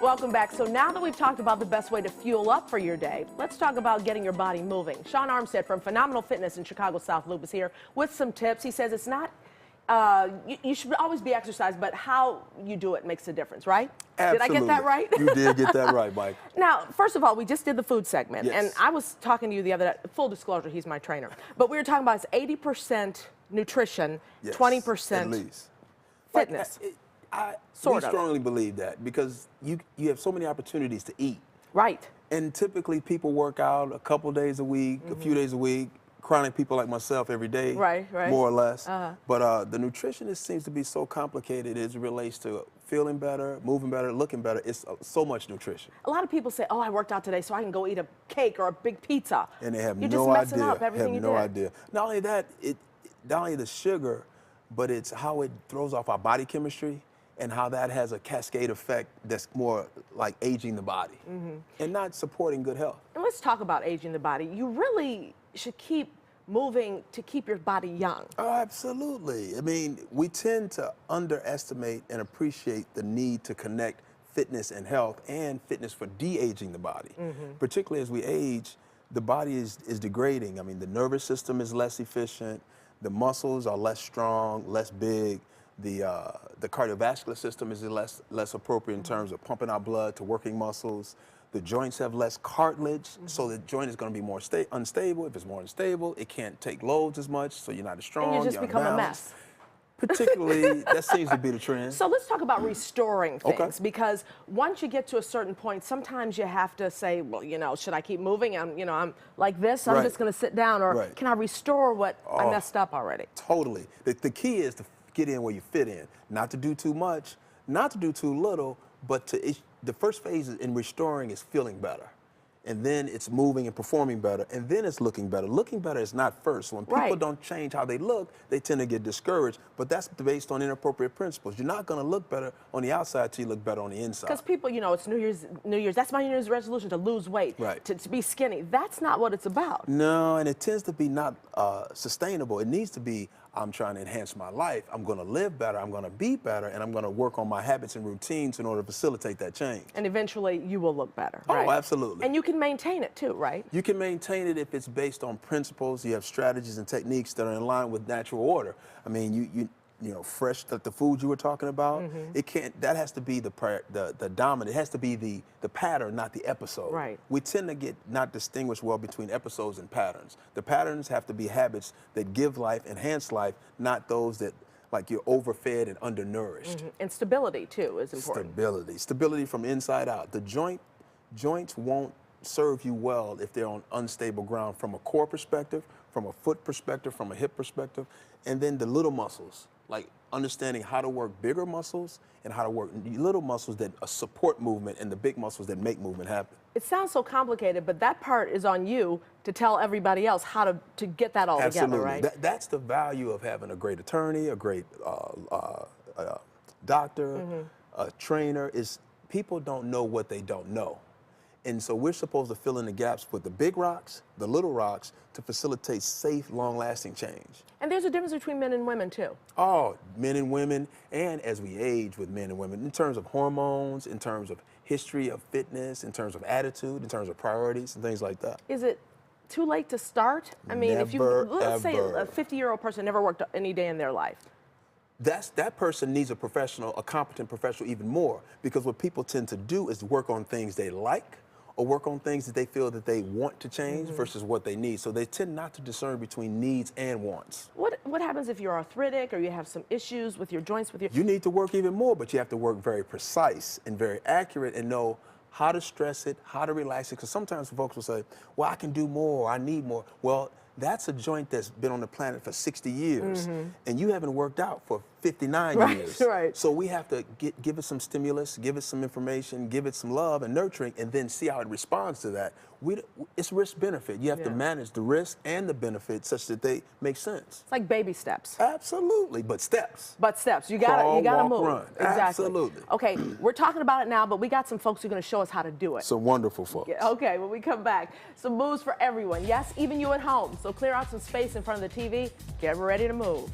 Welcome back. So now that we've talked about the best way to fuel up for your day, let's talk about getting your body moving. Sean Armstead from Phenomenal Fitness in Chicago South Loop is here with some tips. He says it's not, you should always be exercised, but how you do it makes a difference, right? Absolutely. Did I get that right? You did get that right, Mike. Now, first of all, we just did the food segment, Yes. and I was talking to you the other day. Full disclosure, he's my trainer. But we were talking about it's 80% nutrition, Yes, 20% at least. fitness. We strongly believe that because you have so many opportunities to eat. Right. And typically people work out a couple days a week, a few days a week, chronic people like myself every day, right. more or less. But the nutritionist seems to be so complicated as it relates to feeling better, moving better, looking better. It's so much nutrition. A lot of people say, oh, I worked out today, so I can go eat a cake or a big pizza. And they have You're no just messing idea. up everything you have no did. idea. Not only that, not only the sugar, but it's how it throws off our body chemistry and how that has a cascade effect that's more like aging the body and not supporting good health. And let's talk about aging the body. You really should keep moving to keep your body young. Oh, absolutely. I mean, we tend to underestimate and appreciate the need to connect fitness and health and fitness for de-aging the body. Particularly as we age, the body is degrading. I mean, the nervous system is less efficient, the muscles are less strong, less big. The cardiovascular system is less appropriate in terms of pumping out blood to working muscles. The joints have less cartilage, so the joint is going to be more unstable. If it's more unstable, it can't take loads as much, so you're not as strong. And you just become a mess. Particularly, that seems to be the trend. So let's talk about restoring things, because once you get to a certain point, sometimes you have to say, well, you know, should I keep moving? I'm like this, I'm just going to sit down, or can I restore what I messed up already? Totally. The key is to get in where you fit in, not to do too much, not to do too little, but the first phase in restoring is feeling better. And then it's moving and performing better, and then it's looking better. Looking better is not first. When people don't change how they look, they tend to get discouraged, but that's based on inappropriate principles. You're not going to look better on the outside till you look better on the inside. Because people, you know, it's New Year's, that's my New Year's resolution, to lose weight, to be skinny. That's not what it's about. No, and it tends to be not sustainable. It needs to be, I'm trying to enhance my life, I'm going to live better, I'm going to be better, and I'm going to work on my habits and routines in order to facilitate that change. And eventually you will look better, right? Oh, absolutely. And you can maintain it too, right? You can maintain it if it's based on principles. You have strategies and techniques that are in line with natural order. I mean, you know, fresh, the food you were talking about, it can't, that has to be the dominant, it has to be the pattern, not the episode. Right. We tend to not distinguish well between episodes and patterns. The patterns have to be habits that give life, enhance life, not those that like you're overfed and undernourished. And stability too is important. Stability from inside out. The joints won't serve you well if they're on unstable ground from a core perspective, from a foot perspective, from a hip perspective, and then the little muscles, like understanding how to work bigger muscles and how to work little muscles that support movement and the big muscles that make movement happen. It sounds so complicated, but that part is on you to tell everybody else how to get that all together, right? That's the value of having a great attorney, a great doctor, a trainer, is people don't know what they don't know. And so we're supposed to fill in the gaps with the big rocks, the little rocks, to facilitate safe, long-lasting change. And there's a difference between men and women, too. Oh, men and women, and as we age with men and women, in terms of hormones, in terms of history of fitness, in terms of attitude, in terms of priorities, and things like that. Is it too late to start? I mean, let's say a 50-year-old person never worked any day in their life. That person needs a professional, a competent professional even more, because what people tend to do is work on things they like, or work on things that they feel that they want to change versus what they need. So they tend not to discern between needs and wants. What happens if you're arthritic or you have some issues with your joints? You need to work even more, but you have to work very precise and very accurate and know how to stress it, how to relax it. Because sometimes folks will say, well, I can do more, I need more. Well, that's a joint that's been on the planet for 60 years, and you haven't worked out for 59 years. So we have to give it some stimulus, give it some information, give it some love and nurturing, and then see how it responds to that. It's risk-benefit. You have to manage the risk and the benefit such that they make sense. It's like baby steps. Absolutely, but steps. You gotta move. Run. Exactly. Absolutely. Okay, we're talking about it now, but we got some folks who are going to show us how to do it. Some wonderful folks. Okay, when we come back, some moves for everyone. Yes, even you at home. So clear out some space in front of the TV. Get ready to move.